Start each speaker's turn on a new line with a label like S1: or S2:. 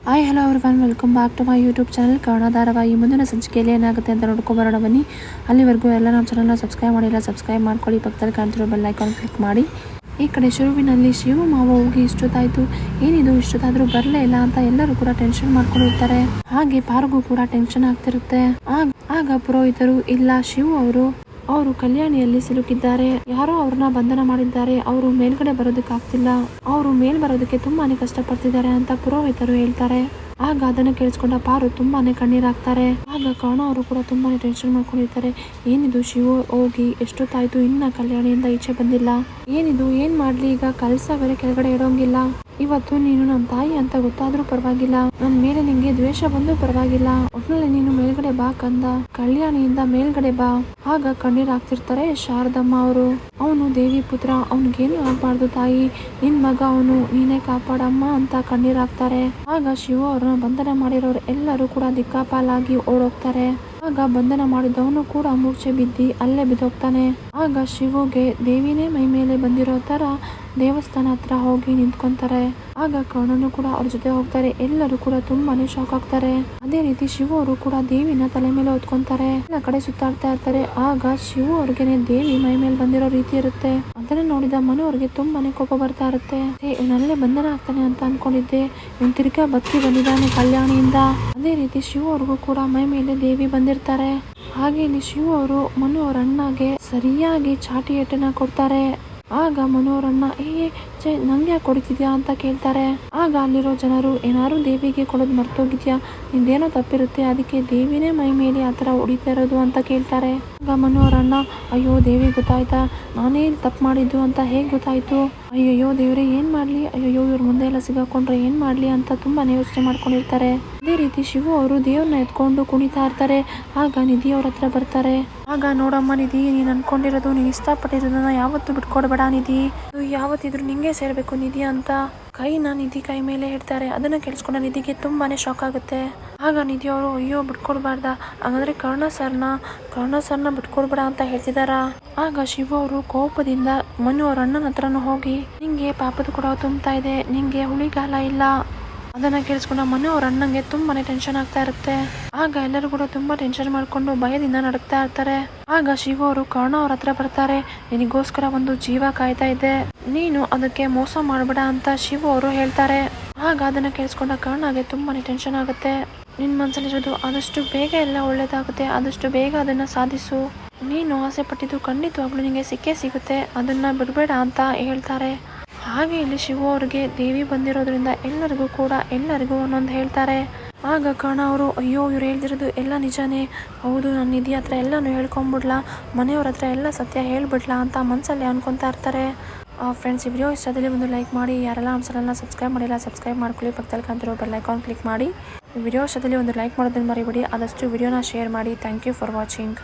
S1: Hi hello everyone, welcome back to my YouTube channel Kannada ಧಾರಾವಾಹಿ. ಮುಂದಿನ ಸಂಚಿಕೆಯಲ್ಲಿ ಏನಾಗುತ್ತೆ ಅಂತ ನೋಡ್ಕೊಬರೋಣ ಬನ್ನಿ. ಅಲ್ಲಿವರೆಗೂ ಎಲ್ಲ ನಮ್ಮ ಚಾನಲ್ನ ಸಬ್ಸ್ಕ್ರೈಬ್ ಮಾಡಿಲ್ಲ, ಸಬ್ಸ್ಕ್ರೈಬ್ ಮಾಡ್ಕೊಳ್ಳಿ. ಪಕ್ಕದಲ್ಲಿ ಕಾಣ್ತಿರೋ ಬೆಲ್ ಐಕಾನ್ ಕ್ಲಿಕ್ ಮಾಡಿ. ಈ ಕಡೆ ಶುರುವಿನಲ್ಲಿ ಶಿವು ಮಾವ ಹೋಗಿ ಇಷ್ಟೊತ್ತಾಯ್ತು, ಏನಿದು ಇಷ್ಟೊತ್ತಾದ್ರೂ ಬರಲೇ ಇಲ್ಲ ಅಂತ ಎಲ್ಲರೂ ಕೂಡ ಟೆನ್ಷನ್ ಮಾಡ್ಕೊಂಡಿರ್ತಾರೆ. ಹಾಗೆ ಪಾರ್ಗೂ ಕೂಡ ಟೆನ್ಷನ್ ಆಗ್ತಿರುತ್ತೆ. ಆಗ ಪುರೋಹಿತರು, ಇಲ್ಲ ಶಿವು ಅವರು ಕಲ್ಯಾಣಿಯಲ್ಲಿ ಸಿಲುಕಿದ್ದಾರೆ, ಯಾರೋ ಅವ್ರನ್ನ ಬಂಧನ ಮಾಡಿದ್ದಾರೆ, ಅವರು ಮೇಲ್ಗಡೆ ಬರೋದಕ್ಕಾಗ್ತಿಲ್ಲ, ಅವರು ಮೇಲ್ ಬರೋದಕ್ಕೆ ತುಂಬಾನೇ ಕಷ್ಟಪಡ್ತಿದ್ದಾರೆ ಅಂತ ಪುರೋಹಿತರು ಹೇಳ್ತಾರೆ. ಆಗ ಅದನ್ನ ಕೇಳಿಸ್ಕೊಂಡ ಪಾರು ತುಂಬಾನೇ ಕಣ್ಣೀರಾಗ್ತಾರೆ. ಆಗ ಕರ್ಣ ಅವರು ಕೂಡ ತುಂಬಾನೇ ಟೆನ್ಷನ್ ಮಾಡ್ಕೊಂಡಿರ್ತಾರೆ. ಏನಿದು ಶಿವು ಹೋಗಿ ಎಷ್ಟೊತ್ತಾಯ್ತು, ಇನ್ನ ಕಲ್ಯಾಣಿಯಿಂದ ಈಚೆ ಬಂದಿಲ್ಲ, ಏನಿದು ಏನ್ ಮಾಡ್ಲಿ, ಈಗ ಕಲ್ಸ ಬೇರೆ ಕೆಳಗಡೆ ಇಡೋಂಗಿಲ್ಲ, ಇವತ್ತು ನೀನು ನಮ್ಮ ತಾಯಿ ಅಂತ ಗೊತ್ತಾದ್ರೂ ಪರವಾಗಿಲ್ಲ, ನನ್ ಮೇಲೆ ನಿಂಗೆ ದ್ವೇಷ ಬಂದು ಪರವಾಗಿಲ್ಲ, ಒಟ್ನಲ್ಲಿ ನೀನು ಮೇಲ್ಗಡೆ ಬಾ ಕಂದ, ಕಲ್ಯಾಣಿಯಿಂದ ಮೇಲ್ಗಡೆ ಬಾ. ಆಗ ಕಣ್ಣೀರಾಗ್ತಿರ್ತಾರೆ ಶಾರದಮ್ಮ ಅವರು. ಅವನು ದೇವಿ ಪುತ್ರ, ಅವನಿಗೇನು ಆಗ್ಬಾರ್ದು ತಾಯಿ, ನಿನ್ ಮಗ ಅವನು, ನೀನೇ ಕಾಪಾಡಮ್ಮ ಅಂತ ಕಣ್ಣೀರಾಗ್ತಾರೆ. ಆಗ ಶಿವು ಅವ್ರನ್ನ ಬಂಧನ ಮಾಡಿರೋರು ಎಲ್ಲರೂ ಕೂಡ ದಿಕ್ಕಾಪಾಲಾಗಿ ಓಡೋಗ್ತಾರೆ. ಆಗ ಬಂಧನ ಮಾಡಿದವನು ಕೂಡ ಮೂರ್ಛೆ ಬಿದ್ದಿ ಅಲ್ಲೇ ಬಿದ್ದೋಗ್ತಾನೆ. ಆಗ ಶಿವುಗೆ ದೇವಿನೇ ಮೈ ಮೇಲೆ ಬಂದಿರೋ ತರ ದೇವಸ್ಥಾನ ಹತ್ರ ಹೋಗಿ ನಿಂತ್ಕೊಂತಾರೆ. ಆಗ ಕರ್ಣನು ಕೂಡ ಅವ್ರ ಜೊತೆ ಹೋಗ್ತಾರೆ. ಎಲ್ಲರೂ ಕೂಡ ತುಂಬಾನೇ ಶಾಕ್ ಆಗ್ತಾರೆ. ಅದೇ ರೀತಿ ಶಿವು ಅವರು ಕೂಡ ದೇವಿನ ತಲೆ ಮೇಲೆ ಹೊತ್ಕೊಂತಾರೆ, ಎಲ್ಲ ಕಡೆ ಸುತ್ತಾಡ್ತಾ ಇರ್ತಾರೆ. ಆಗ ಶಿವು ಅವ್ರಿಗೆನೆ ದೇವಿ ಮೈ ಮೇಲೆ ಬಂದಿರೋ ರೀತಿ ಇರುತ್ತೆ. ಅದನ್ನ ನೋಡಿದ ಮನು ಅವ್ರಿಗೆ ತುಂಬಾನೇ ಕೋಪ ಬರ್ತಾ ಇರುತ್ತೆ. ಇವನಲ್ಲೇ ಬಂಧನ ಆಗ್ತಾನೆ ಅಂತ ಅನ್ಕೊಂಡಿದ್ದೆ, ಇವನ್ ತಿರ್ಗಾ ಬದುಕಿ ಬಂದಿದ್ದಾನೆ ಕಲ್ಯಾಣಿಯಿಂದ. ಅದೇ ರೀತಿ ಶಿವು ಅವ್ರಿಗೂ ಕೂಡ ಮೈ ಮೇಲೆ ದೇವಿ ಬಂದಿರ್ತಾರೆ. ಹಾಗೆ ಇಲ್ಲಿ ಶಿವು ಅವರು ಮನು ಅವ್ರ ಅಣ್ಣಗೆ ಸರಿಯಾಗಿ ಚಾಟಿ ಏಟನ್ನ ಕೊಡ್ತಾರೆ. ಆಗ ಮನು ಅವರನ್ನ ನಂಗೆ ಯಾಕೆ ಕೊಡ್ತಿದ್ಯಾ ಅಂತ ಕೇಳ್ತಾರೆ. ಆಗ ಅಲ್ಲಿರೋ ಜನರು, ಏನಾದ್ರು ದೇವಿಗೆ ಕೊಡೋದು ಮರ್ತೋಗಿದ್ಯಾ, ನಿಂದೇನೋ ತಪ್ಪಿರುತ್ತೆ, ಅದಕ್ಕೆ ದೇವಿನೇ ಮೈ ಮೇಲೆ ಆತರ ಹೊಡಿತಾ ಇರೋದು ಅಂತ ಕೇಳ್ತಾರೆ. ಆಗ ಮನು ಅವರನ್ನ, ಅಯ್ಯೋ ದೇವಿ ಗೊತ್ತಾಯ್ತಾ, ನಾನೇ ತಪ್ಪು ಮಾಡಿದ್ದು ಅಂತ ಹೇಗ್ ಗೊತ್ತಾಯ್ತು, ಅಯ್ಯಯ್ಯೋ ದೇವ್ರೆ ಏನ್ ಮಾಡ್ಲಿ, ಅಯ್ಯಯ್ಯೋ ಇವ್ರ ಮುಂದೆ ಎಲ್ಲ ಸಿಗಾಕೊಂಡ್ರೆ ಏನ್ ಮಾಡ್ಲಿ ಅಂತ ತುಂಬಾನೇ ಯೋಚನೆ ಮಾಡ್ಕೊಂಡಿರ್ತಾರೆ. ಅದೇ ರೀತಿ ಶಿವು ಅವರು ದೇವ್ರನ್ನ ಎತ್ಕೊಂಡು ಕುಣಿತಾ ಇರ್ತಾರೆ. ಆಗ ನಿಧಿ ಅವ್ರ ಹತ್ರ ಬರ್ತಾರೆ. ಆಗ ನೋಡಮ್ಮ ನಿಧಿ, ನೀನ್ ಅನ್ಕೊಂಡಿರೋದು, ನೀನ್ ಇಷ್ಟಪಟ್ಟಿರೋದನ್ನ ಯಾವತ್ತೂ ಬಿಟ್ಕೊಡ್ಬೇಡ ನಿಧಿ, ಯಾವತ್ತಿದ್ರು ನಿಂಗೆ ಸೇರ್ಬೇಕು ನಿಧಿ ಅಂತ ಕೈನ ನಿಧಿ ಕೈ ಮೇಲೆ ಇಡ್ತಾರೆ. ಅದನ್ನ ಕೇಳಿಸ್ಕೊಂಡ ನಿಧಿಗೆ ತುಂಬಾನೇ ಶಾಕ್ ಆಗುತ್ತೆ. ಆಗ ನಿಧಿ ಅವರು, ಅಯ್ಯೋ ಬಿಟ್ಕೊಡ್ಬಾರ್ದ, ಹಾಗಾದ್ರೆ ಕರ್ಣ ಸರ್ನ ಬಿಟ್ಕೊಡ್ಬೇಡ ಅಂತ ಹೇಳ್ತಿದಾರ. ಆಗ ಶಿವು ಅವರು ಕೋಪದಿಂದ ಮನು ಅವ್ರ ಅಣ್ಣನ ಹತ್ರನೂ ಹೋಗಿ, ನಿಂಗೆ ಪಾಪದ ಕೂಡ ತುಂಬ್ತಾ ಇದೆ, ನಿಂಗೆ ಹುಳಿಗಾಲ ಇಲ್ಲ. ಅದನ್ನ ಕೇಳಿಸ್ಕೊಂಡ ಮನು ಅವ್ರ ಅಣ್ಣಂಗೆ ತುಂಬಾನೇ ಟೆನ್ಷನ್ ಆಗ್ತಾ ಇರುತ್ತೆ. ಆಗ ಎಲ್ಲರೂ ಕೂಡ ತುಂಬಾ ಟೆನ್ಷನ್ ಮಾಡ್ಕೊಂಡು ಭಯದಿಂದ ನಡುಕ್ತಾ ಇರ್ತಾರೆ. ಆಗ ಶಿವು ಅವರು ಕರ್ಣ ಅವ್ರ ಹತ್ರ ಬರ್ತಾರೆ. ನಿನಗೋಸ್ಕರ ಒಂದು ಜೀವ ಕಾಯ್ತಾ ಇದೆ, ನೀನು ಅದಕ್ಕೆ ಮೋಸ ಮಾಡಬೇಡ ಅಂತ ಶಿವು ಅವರು ಹೇಳ್ತಾರೆ. ಆಗ ಅದನ್ನ ಕೇಳಿಸ್ಕೊಂಡ ಕರ್ಣಗೆ ತುಂಬಾನೇ ಟೆನ್ಷನ್ ಆಗುತ್ತೆ. ನಿನ್ ಮನ್ಸಲ್ಲಿರೋದು ಆದಷ್ಟು ಬೇಗ ಎಲ್ಲ ಒಳ್ಳೇದಾಗುತ್ತೆ, ಆದಷ್ಟು ಬೇಗ ಅದನ್ನ ಸಾಧಿಸು, ನೀನು ಆಸೆ ಪಟ್ಟಿದ್ದು ಖಂಡಿತವಾಗ್ಲೂ ನಿಂಗೆ ಸಿಕ್ಕೇ ಸಿಗುತ್ತೆ, ಅದನ್ನ ಬಿಡಬೇಡ ಅಂತ ಹೇಳ್ತಾರೆ. ಹಾಗೆ ಇಲ್ಲಿ ಶಿವು ಅವ್ರಿಗೆ ದೇವಿ ಬಂದಿರೋದ್ರಿಂದ ಎಲ್ಲರಿಗೂ ಒಂದೊಂದು ಹೇಳ್ತಾರೆ. ಆಗ ಕರ್ಣ ಅವರು, ಅಯ್ಯೋ ಇವ್ರು ಹೇಳ್ತಿರೋದು ಎಲ್ಲ ನಿಜಾನೇ, ಹೌದು, ನನ್ನ ನಿಧಿ ಹತ್ರ ಎಲ್ಲಾನು ಹೇಳ್ಕೊಂಬಿಡ್ಲಾ, ಮನೆಯವ್ರ ಹತ್ರ ಎಲ್ಲ ಸತ್ಯ ಹೇಳ್ಬಿಡ್ಲಾ ಅಂತ ಮನಸ್ಸಲ್ಲಿ ಅನ್ಕೊತಾ ಇರ್ತಾರೆ. ಫ್ರೆಂಡ್ಸ್, ಈ ವಿಡಿಯೋ ಇಷ್ಟದಲ್ಲಿ ಒಂದು ಲೈಕ್ ಮಾಡಿ, ಯಾರೆಲ್ಲ ನಮ್ಮ ಚಾನಲ್ನ ಸಬ್ಸ್ಕ್ರೈಬ್ ಮಾಡಿಲ್ಲ ಸಬ್ಸ್ಕ್ರೈಬ್ ಮಾಡ್ಕೊಳ್ಳಿ, ಪಕ್ಕದಲ್ಲಿ ಕಾಣ್ತಿರೋ ಬೆಲ್ ಐಕಾನ್ ಕ್ಲಿಕ್ ಮಾಡಿ. ಈ ವಿಡಿಯೋ ಇಷ್ಟದಲ್ಲಿ ಒಂದು ಲೈಕ್ ಮಾಡೋದನ್ನ ಮರಿಬೇಡಿ, ಆದಷ್ಟು ವಿಡಿಯೋನ ಶೇರ್ ಮಾಡಿ. Thank you for watching.